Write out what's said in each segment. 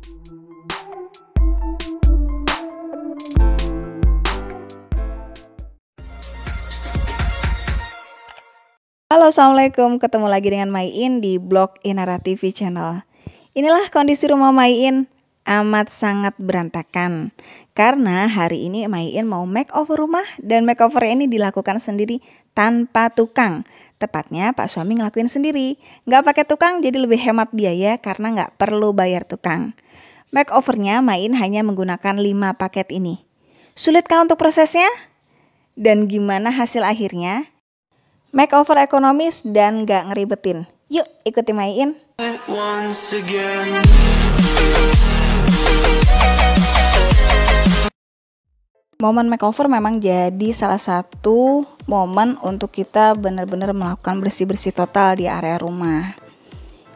Halo, assalamualaikum. Ketemu lagi dengan Maiin di blog Inara TV channel. Inilah kondisi rumah Maiin, amat sangat berantakan. Karena hari ini Maiin mau makeover rumah dan makeover ini dilakukan sendiri tanpa tukang. Tepatnya Pak suami ngelakuin sendiri. Nggak pakai tukang jadi lebih hemat biaya karena nggak perlu bayar tukang. Makeovernya Maiin hanya menggunakan 5 paket ini. Sulitkah untuk prosesnya? Dan gimana hasil akhirnya? Makeover ekonomis dan gak ngeribetin. Yuk ikuti Maiin. Momen makeover memang jadi salah satu momen untuk kita benar-benar melakukan bersih-bersih total di area rumah.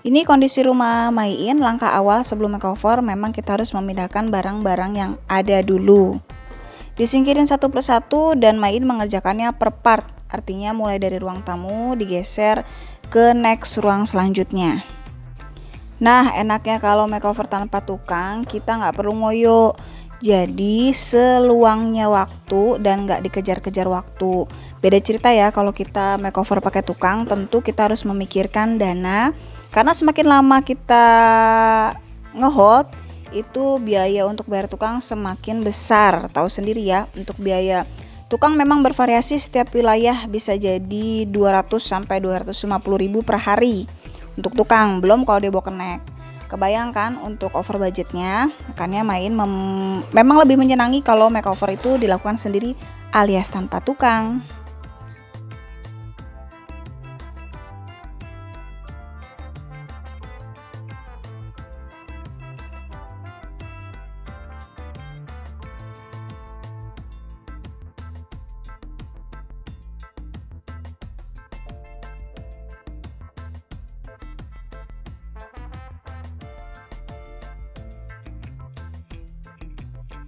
Ini kondisi rumah Maiin. Langkah awal sebelum makeover memang kita harus memindahkan barang-barang yang ada dulu. Disingkirin satu persatu dan Maiin mengerjakannya per part. Artinya mulai dari ruang tamu digeser ke next ruang selanjutnya. Nah, enaknya kalau makeover tanpa tukang, kita nggak perlu ngoyo. Jadi seluangnya waktu dan nggak dikejar-kejar waktu. Beda cerita ya kalau kita makeover pakai tukang, tentu kita harus memikirkan dana. Karena semakin lama kita ngehold, itu biaya untuk bayar tukang semakin besar. Tahu sendiri ya, untuk biaya tukang memang bervariasi, setiap wilayah bisa jadi 200 sampai 250 ribu per hari untuk tukang, belum kalau dia bawa kenek. Kebayangkan untuk over budgetnya, makanya Maiin memang lebih menyenangi kalau makeover itu dilakukan sendiri alias tanpa tukang.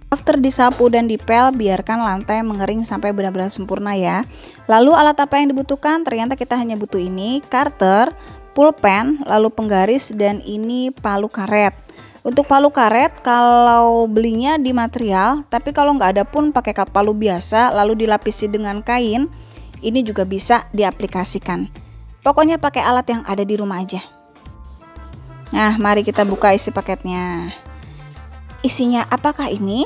After disapu dan dipel, biarkan lantai mengering sampai benar-benar sempurna ya. Lalu alat apa yang dibutuhkan? Ternyata kita hanya butuh ini, karter, pulpen, lalu penggaris, dan ini palu karet. Untuk palu karet kalau belinya di material, tapi kalau nggak ada pun pakai palu biasa lalu dilapisi dengan kain, ini juga bisa diaplikasikan. Pokoknya pakai alat yang ada di rumah aja. Nah, mari kita buka isi paketnya. Isinya apakah ini?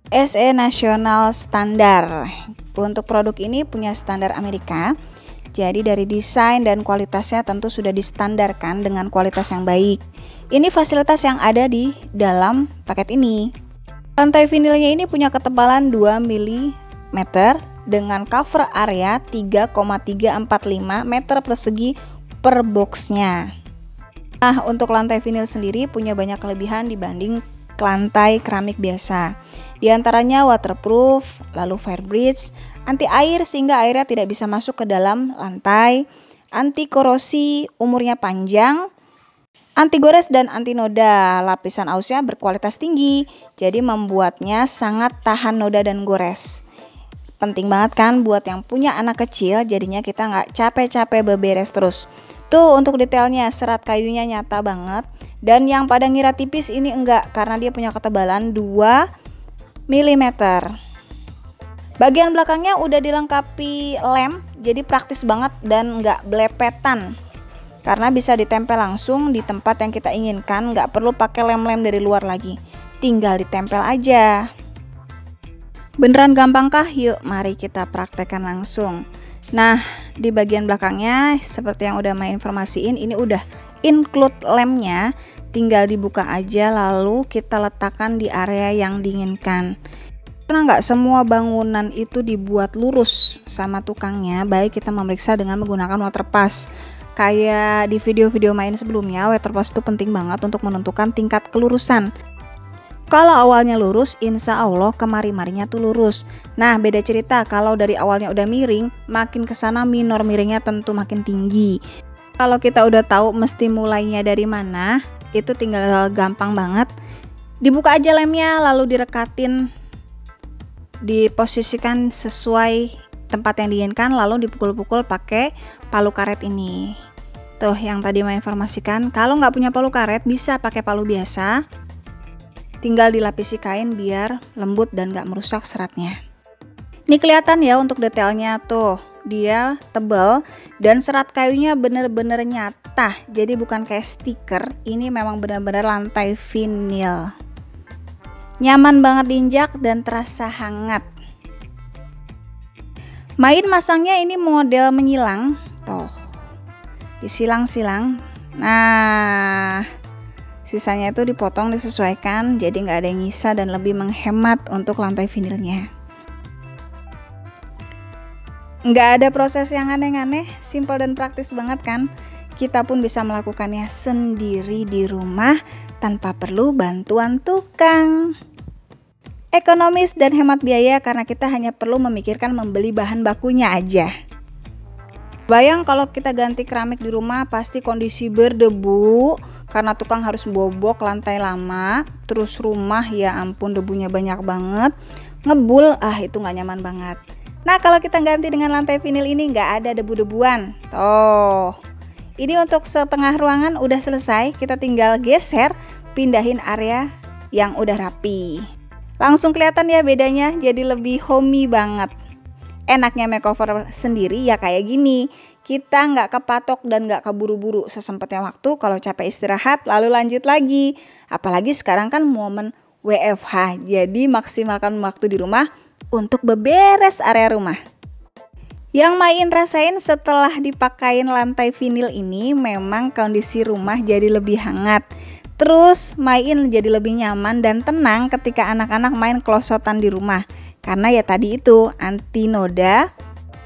SE National Standard. Untuk produk ini punya standar Amerika. Jadi dari desain dan kualitasnya tentu sudah distandarkan dengan kualitas yang baik. Ini fasilitas yang ada di dalam paket ini. Lantai vinilnya ini punya ketebalan 2 mm dengan cover area 3,345 meter persegi per boxnya. Nah, untuk lantai vinil sendiri punya banyak kelebihan dibanding lantai keramik biasa. Di antaranya waterproof, lalu fire bridge, anti air sehingga airnya tidak bisa masuk ke dalam lantai, anti korosi, umurnya panjang, anti gores dan anti noda. Lapisan ausnya berkualitas tinggi, jadi membuatnya sangat tahan noda dan gores. Penting banget kan buat yang punya anak kecil, jadinya kita nggak capek-capek beberes terus. Tuh untuk detailnya, serat kayunya nyata banget. Dan yang pada ngira tipis ini enggak, karena dia punya ketebalan 2 mm. Bagian belakangnya udah dilengkapi lem, jadi praktis banget dan nggak belepetan. Karena bisa ditempel langsung di tempat yang kita inginkan, nggak perlu pakai lem-lem dari luar lagi. Tinggal ditempel aja. Beneran gampangkah? Yuk mari kita praktekkan langsung. Nah, di bagian belakangnya seperti yang udah Maiin informasiin, ini udah include lemnya, tinggal dibuka aja lalu kita letakkan di area yang diinginkan. Karena nggak semua bangunan itu dibuat lurus sama tukangnya, baik kita memeriksa dengan menggunakan waterpass. Kayak di video-video Maiin sebelumnya, waterpass itu penting banget untuk menentukan tingkat kelurusan. Kalau awalnya lurus, insya Allah kemari-marinya tuh lurus. Nah, beda cerita kalau dari awalnya udah miring, makin kesana minor miringnya tentu makin tinggi. Kalau kita udah tahu mesti mulainya dari mana, itu tinggal gampang banget. Dibuka aja lemnya, lalu direkatin, diposisikan sesuai tempat yang diinginkan, lalu dipukul-pukul pakai palu karet ini. Tuh yang tadi mau informasikan, kalau nggak punya palu karet bisa pakai palu biasa. Tinggal dilapisi kain biar lembut dan nggak merusak seratnya. Ini kelihatan ya untuk detailnya tuh, dia tebal dan serat kayunya bener-bener nyata. Jadi bukan kayak stiker, ini memang benar-benar lantai vinil. Nyaman banget diinjak dan terasa hangat. Main masangnya ini model menyilang, tuh, disilang-silang. Nah, sisanya itu dipotong disesuaikan, jadi nggak ada yang nyisa dan lebih menghemat untuk lantai vinilnya. Nggak ada proses yang aneh-aneh, simpel dan praktis banget kan? Kita pun bisa melakukannya sendiri di rumah tanpa perlu bantuan tukang. Ekonomis dan hemat biaya karena kita hanya perlu memikirkan membeli bahan bakunya aja. Bayang kalau kita ganti keramik di rumah pasti kondisi berdebu karena tukang harus bobok lantai lama. Terus rumah ya ampun debunya banyak banget, ngebul, itu nggak nyaman banget. Nah kalau kita ganti dengan lantai vinil ini nggak ada debu-debuan. Tuh, ini untuk setengah ruangan udah selesai. Kita tinggal geser, pindahin area yang udah rapi. Langsung kelihatan ya bedanya, jadi lebih homey banget. Enaknya makeover sendiri ya kayak gini. Kita nggak kepatok dan nggak keburu-buru, sesempatnya waktu, kalau capek istirahat lalu lanjut lagi. Apalagi sekarang kan momen WFH, jadi maksimalkan waktu di rumah untuk beberes area rumah. Yang main rasain setelah dipakain lantai vinil ini, memang kondisi rumah jadi lebih hangat. Terus main jadi lebih nyaman dan tenang ketika anak-anak main kelosotan di rumah. Karena ya tadi itu anti noda,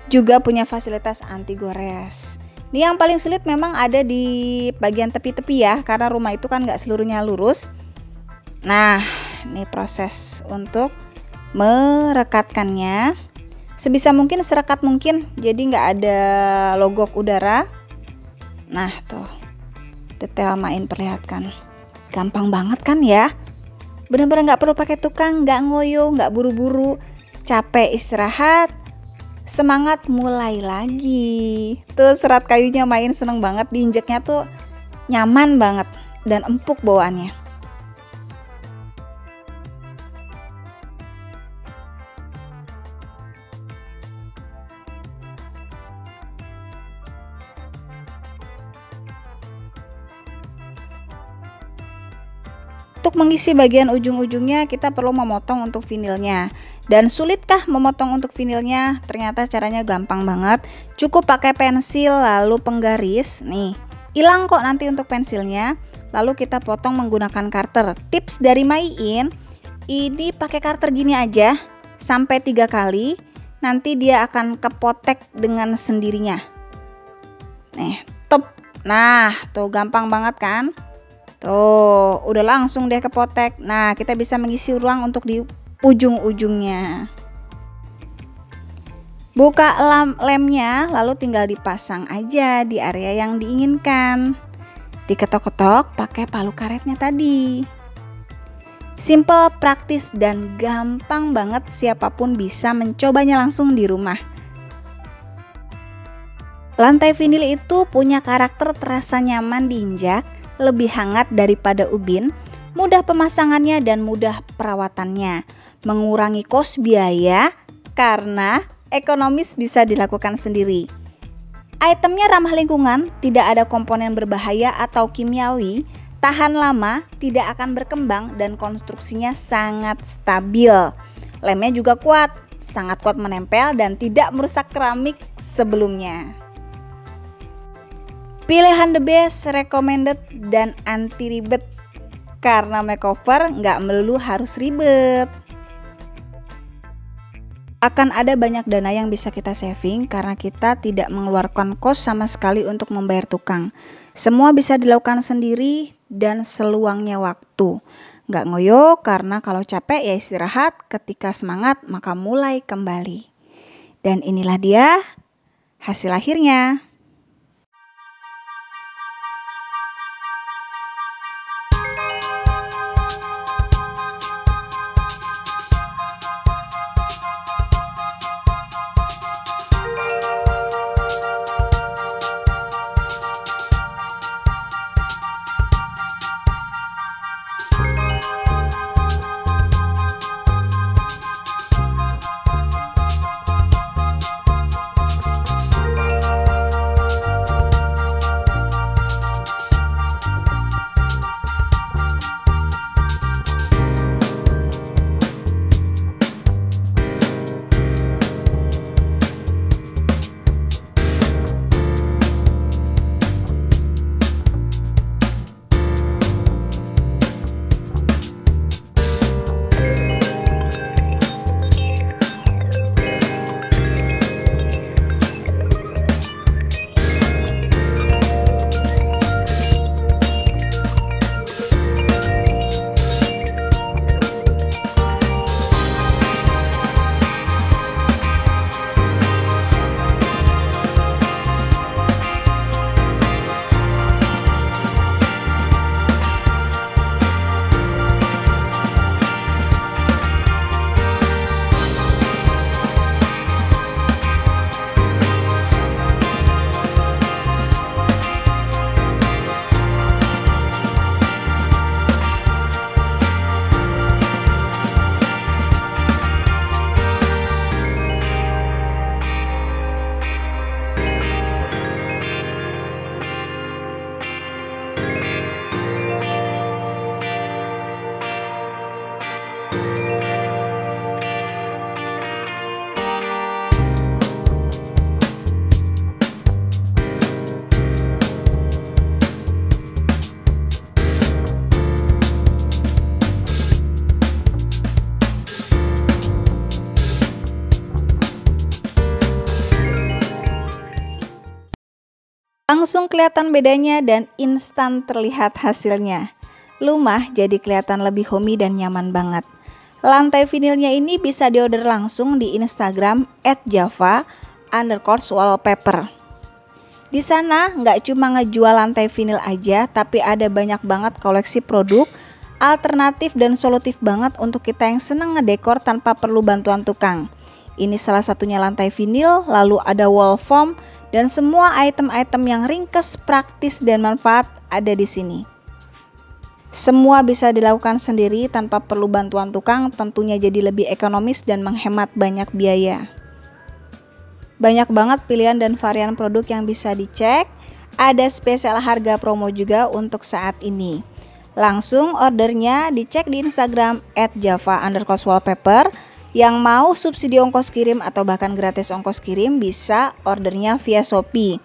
juga punya fasilitas anti gores. Ini yang paling sulit memang ada di bagian tepi-tepi ya, karena rumah itu kan nggak seluruhnya lurus. Nah, ini proses untuk merekatkannya sebisa mungkin serekat mungkin, jadi nggak ada logok udara. Nah tuh, detail main perlihatkan, gampang banget kan ya, bener-bener nggak perlu pakai tukang, nggak ngoyo, nggak buru-buru, capek istirahat, semangat mulai lagi. Tuh serat kayunya main seneng banget, diinjeknya tuh nyaman banget dan empuk bawaannya. Untuk mengisi bagian ujung-ujungnya kita perlu memotong untuk vinilnya. Dan sulitkah memotong untuk vinilnya? Ternyata caranya gampang banget. Cukup pakai pensil lalu penggaris. Nih, hilang kok nanti untuk pensilnya. Lalu kita potong menggunakan karter. Tips dari Maiin, ini pakai karter gini aja sampai 3 kali. Nanti dia akan kepotek dengan sendirinya. Nih, top. Nah, tuh gampang banget kan? Tuh, udah langsung deh kepotek. Nah, kita bisa mengisi ruang untuk di ujung-ujungnya. Buka lemnya, lalu tinggal dipasang aja di area yang diinginkan. Diketok-ketok pakai palu karetnya tadi. Simple, praktis, dan gampang banget, siapapun bisa mencobanya langsung di rumah. Lantai vinil itu punya karakter terasa nyaman diinjak, lebih hangat daripada ubin, mudah pemasangannya dan mudah perawatannya, mengurangi kos biaya karena ekonomis bisa dilakukan sendiri. Itemnya ramah lingkungan, tidak ada komponen berbahaya atau kimiawi, tahan lama, tidak akan berkembang dan konstruksinya sangat stabil. Lemnya juga kuat, sangat kuat menempel dan tidak merusak keramik sebelumnya. Pilihan the best, recommended, dan anti ribet. Karena makeover nggak melulu harus ribet. Akan ada banyak dana yang bisa kita saving karena kita tidak mengeluarkan kos sama sekali untuk membayar tukang. Semua bisa dilakukan sendiri dan seluangnya waktu. Nggak ngoyo karena kalau capek ya istirahat, ketika semangat maka mulai kembali. Dan inilah dia hasil akhirnya. Langsung kelihatan bedanya dan instan terlihat hasilnya. Lumah jadi kelihatan lebih homey dan nyaman banget. Lantai vinilnya ini bisa diorder langsung di Instagram @java_wallpaper. Di sana nggak cuma ngejual lantai vinil aja, tapi ada banyak banget koleksi produk alternatif dan solutif banget untuk kita yang seneng ngedekor tanpa perlu bantuan tukang. Ini salah satunya lantai vinil, lalu ada wall foam, dan semua item-item yang ringkes, praktis, dan manfaat ada di sini. Semua bisa dilakukan sendiri tanpa perlu bantuan tukang, tentunya jadi lebih ekonomis dan menghemat banyak biaya. Banyak banget pilihan dan varian produk yang bisa dicek. Ada spesial harga promo juga untuk saat ini. Langsung ordernya dicek di Instagram @java_wallpaper. Yang mau subsidi ongkos kirim atau bahkan gratis ongkos kirim bisa ordernya via Shopee.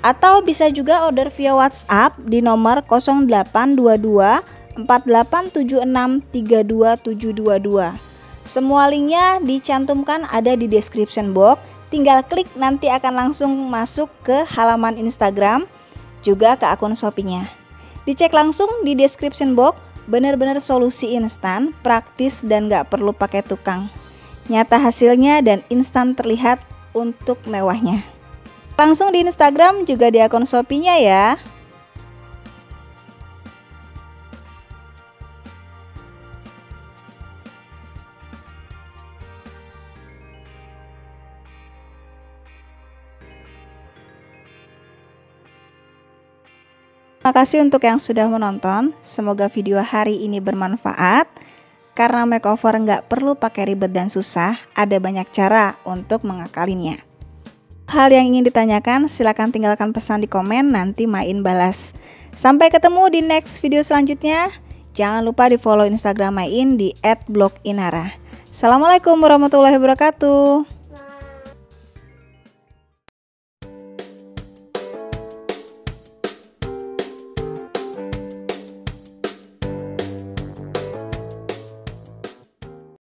Atau bisa juga order via WhatsApp di nomor 0822 4876 32722. Semua linknya dicantumkan ada di description box. Tinggal klik nanti akan langsung masuk ke halaman Instagram, juga ke akun Shopee-nya. Dicek langsung di description box, benar-benar solusi instan, praktis dan gak perlu pakai tukang. Nyata hasilnya dan instan terlihat untuk mewahnya. Langsung di Instagram juga di akun Shopee-nya ya. Terima kasih untuk yang sudah menonton. Semoga video hari ini bermanfaat. Karena makeover nggak perlu pakai ribet dan susah, ada banyak cara untuk mengakalinya. Hal yang ingin ditanyakan, silakan tinggalkan pesan di komen, nanti Main balas. Sampai ketemu di next video selanjutnya. Jangan lupa di follow Instagram Main di @bloginara. Assalamualaikum warahmatullahi wabarakatuh.